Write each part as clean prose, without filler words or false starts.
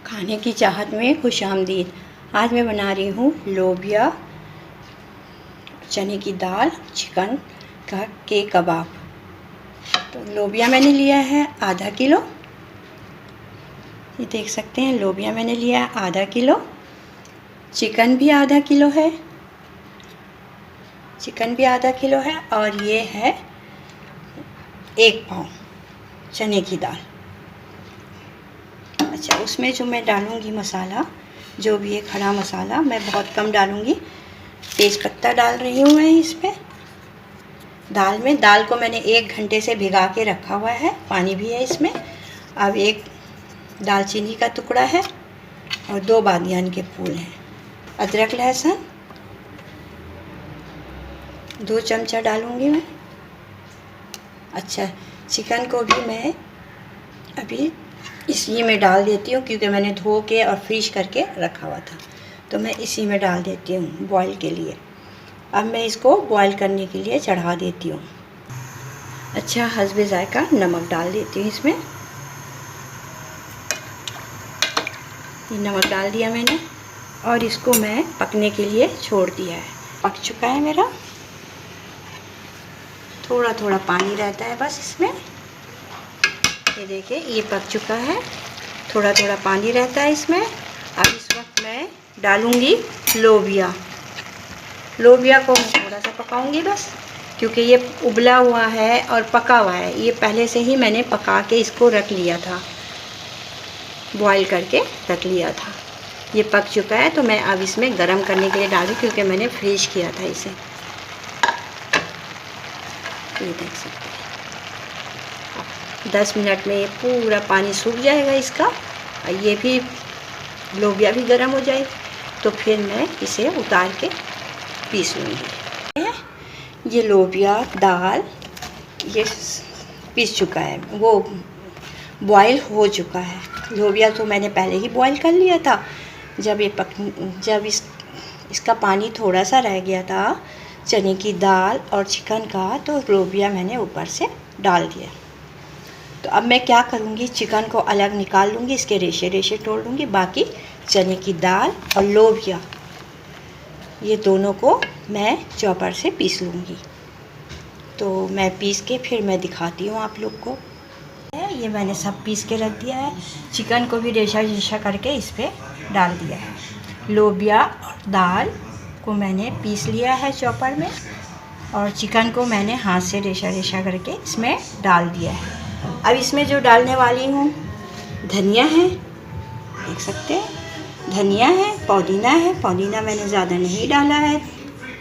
खाने की चाहत में खुशामदीद। आज मैं बना रही हूँ लोबिया, चने की दाल, चिकन के कबाब। तो लोबिया मैंने लिया है आधा किलो। ये देख सकते हैं, लोबिया मैंने लिया है आधा किलो। चिकन भी आधा किलो है, और ये है 1 पाव चने की दाल। अच्छा, उसमें जो मैं डालूँगी मसाला, जो भी है खड़ा मसाला, मैं बहुत कम डालूँगी। तेज़पत्ता डाल रही हूँ मैं इसमें। दाल को मैंने 1 घंटे से भिगा के रखा हुआ है, पानी भी है इसमें। अब 1 दालचीनी का टुकड़ा है और 2 बादियान के फूल हैं। अदरक लहसुन 2 चमचा डालूँगी मैं। अच्छा, चिकन को भी मैं अभी इसी में डाल देती हूँ, क्योंकि मैंने धो के और फ्रीज करके रखा हुआ था, तो मैं इसी में डाल देती हूँ बॉईल के लिए। अब मैं इसको बॉईल करने के लिए चढ़ा देती हूँ। अच्छा, हस्बे ज़ायका नमक डाल देती हूँ इसमें। ये नमक डाल दिया मैंने और इसको मैं पकने के लिए छोड़ दिया है। पक चुका है मेरा। थोड़ा थोड़ा पानी रहता है बस इसमें। ये देखिए, ये पक चुका है, थोड़ा थोड़ा पानी रहता है इसमें। अब इस वक्त मैं डालूँगी लोबिया को मैं थोड़ा सा पकाऊंगी बस, क्योंकि ये उबला हुआ है और पका हुआ है। ये पहले से ही मैंने पका के इसको रख लिया था, बॉईल करके रख लिया था। ये पक चुका है, तो मैं अब इसमें गरम करने के लिए डालूँ, क्योंकि मैंने फ्रीज किया था इसे। ये देख सकते हैं, 10 मिनट में ये पूरा पानी सूख जाएगा इसका, और ये भी लोबिया भी गर्म हो जाएगी। तो फिर मैं इसे उतार के पीस लूँगी। ये लोबिया दाल ये पीस चुका है, वो बॉईल हो चुका है। लोबिया तो मैंने पहले ही बॉईल कर लिया था। जब इसका पानी थोड़ा सा रह गया था चने की दाल और चिकन का, तो लोबिया मैंने ऊपर से डाल दिया। तो अब मैं क्या करूँगी, चिकन को अलग निकाल लूँगी, इसके रेशे रेशे तोड़ लूँगी। बाकी चने की दाल और लोबिया, ये दोनों को मैं चॉपर से पीस लूँगी। तो मैं पीस के फिर मैं दिखाती हूँ आप लोग को। ये मैंने सब पीस के रख दिया है। चिकन को भी रेशा रेशा करके इस पर डाल दिया है। लोबिया और दाल को मैंने पीस लिया है चॉपर में, और चिकन को मैंने हाथ से रेशा रेशा करके इसमें डाल दिया है। अब इसमें जो डालने वाली हूँ, धनिया है, देख सकते हैं, धनिया है, पुदीना मैंने ज़्यादा नहीं डाला है।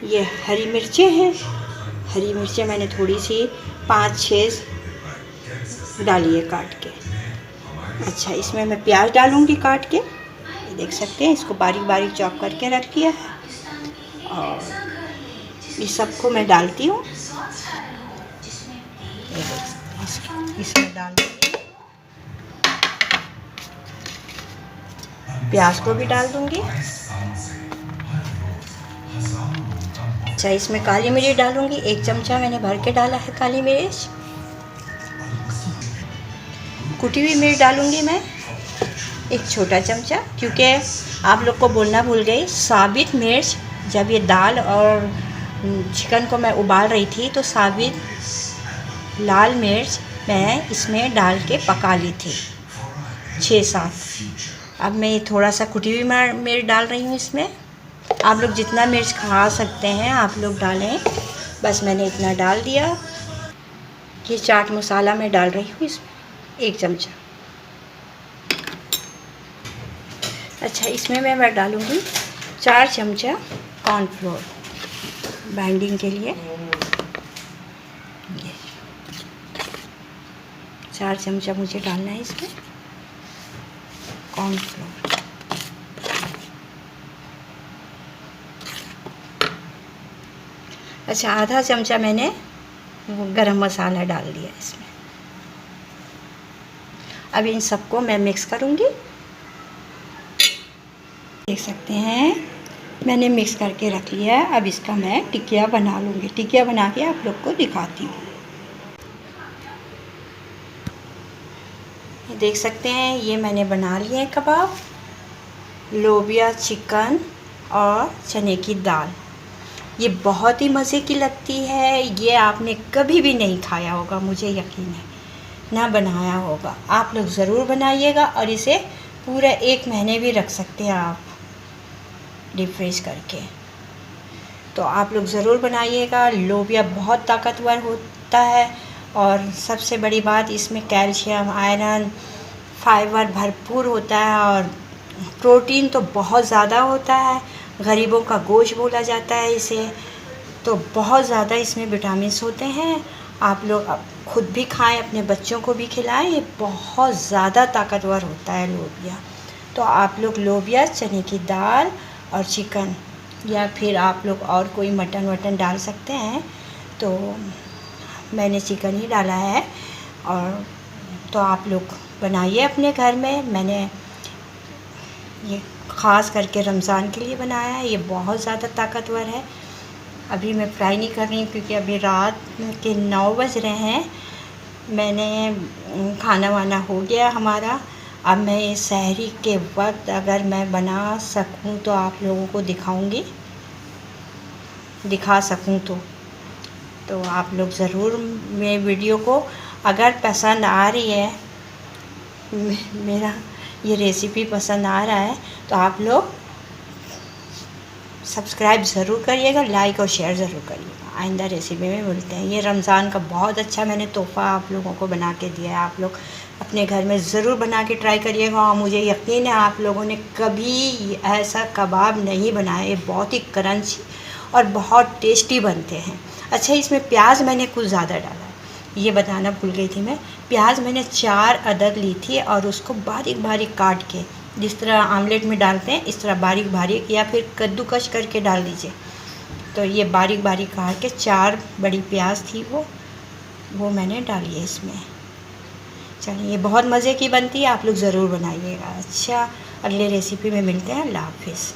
ये हरी मिर्चें हैं, हरी मिर्चें मैंने थोड़ी सी 5-6 डाली है काट के। अच्छा, इसमें मैं प्याज डालूँगी काट के। ये देख सकते हैं, इसको बारीक बारीक चॉप करके रख दिया है, और इस सबको मैं डालती हूँ। इसमें डाल दूँगी, प्याज को भी डाल दूँगी। अच्छा, इसमें काली मिर्च डालूँगी, 1 चमचा मैंने भर के डाला है काली मिर्च। कुटी हुई मिर्च डालूँगी मैं 1 छोटा चमचा, क्योंकि आप लोग को बोलना भूल गई, साबित मिर्च जब ये दाल और चिकन को मैं उबाल रही थी, तो साबित लाल मिर्च मैं इसमें डाल के पका ली थी 6-7। अब मैं ये थोड़ा सा कुटी हुई मिर्च डाल रही हूँ इसमें। आप लोग जितना मिर्च खा सकते हैं आप लोग डालें, बस मैंने इतना डाल दिया। ये चाट मसाला मैं डाल रही हूँ इसमें 1 चमचा। अच्छा, इसमें मैं डालूँगी 4 चमचा कॉर्नफ्लोर बाइंडिंग के लिए। 4 चमचा मुझे डालना है इसमें कॉर्नफ्लोर। अच्छा, आधा चमचा मैंने गरम मसाला डाल दिया इसमें। अब इन सबको मैं मिक्स करूँगी। देख सकते हैं, मैंने मिक्स करके रख लिया है। अब इसका मैं टिकिया बना लूँगी। टिकिया बना के आप लोग को दिखाती हूँ। देख सकते हैं, ये मैंने बना लिए हैं कबाब। लोबिया चिकन और चने की दाल। ये बहुत ही मज़े की लगती है। ये आपने कभी भी नहीं खाया होगा, मुझे यकीन है, ना बनाया होगा। आप लोग ज़रूर बनाइएगा और इसे पूरा 1 महीने भी रख सकते हैं आप डीप फ्रीज करके। तो आप लोग ज़रूर बनाइएगा। लोबिया बहुत ताकतवर होता है और सबसे बड़ी बात, इसमें कैल्शियम, आयरन, फाइबर भरपूर होता है और प्रोटीन तो बहुत ज़्यादा होता है। गरीबों का गोश्त बोला जाता है इसे। तो बहुत ज़्यादा इसमें विटामिन्स होते हैं। आप लोग खुद भी खाएं, अपने बच्चों को भी खिलाएं। ये बहुत ज़्यादा ताकतवर होता है लोबिया। तो आप लोग लोबिया, चने की दाल और चिकन, या फिर आप लोग और कोई मटन वटन डाल सकते हैं। तो मैंने चिकन ही डाला है। और तो आप लोग बनाइए अपने घर में। मैंने ये ख़ास करके रमज़ान के लिए बनाया है। ये बहुत ज़्यादा ताकतवर है। अभी मैं फ्राई नहीं कर रही हूँ क्योंकि अभी रात के 9 बज रहे हैं। मैंने खाना वाना हो गया हमारा। अब मैं सहरी के वक्त अगर मैं बना सकूँ तो आप लोगों को दिखा सकूँ तो आप लोग ज़रूर मेरे वीडियो को, अगर पसंद आ रही है, मेरा ये रेसिपी पसंद आ रहा है, तो आप लोग सब्सक्राइब ज़रूर करिएगा, लाइक और शेयर ज़रूर करिएगा। आइंदा रेसिपी में मिलते हैं। ये रमज़ान का बहुत अच्छा मैंने तोहफ़ा आप लोगों को बना के दिया है। आप लोग अपने घर में ज़रूर बना के ट्राई करिएगा और मुझे यकीन है आप लोगों ने कभी ऐसा कबाब नहीं बनाया। ये बहुत ही क्रंची और बहुत टेस्टी बनते हैं। अच्छा, इसमें प्याज मैंने कुछ ज़्यादा डाला है, ये बताना भूल गई थी मैं। प्याज मैंने 4 अदद ली थी और उसको बारीक बारीक काट के, जिस तरह आमलेट में डालते हैं इस तरह बारीक बारीक, या फिर कद्दूकस करके डाल दीजिए। तो ये बारीक बारीक काट के 4 बड़ी प्याज थी वो मैंने डाली है इसमें। चलिए, ये बहुत मज़े की बनती है, आप लोग ज़रूर बनाइएगा। अच्छा, अगले रेसिपी में मिलते हैं। अल्लाह हाफिज़।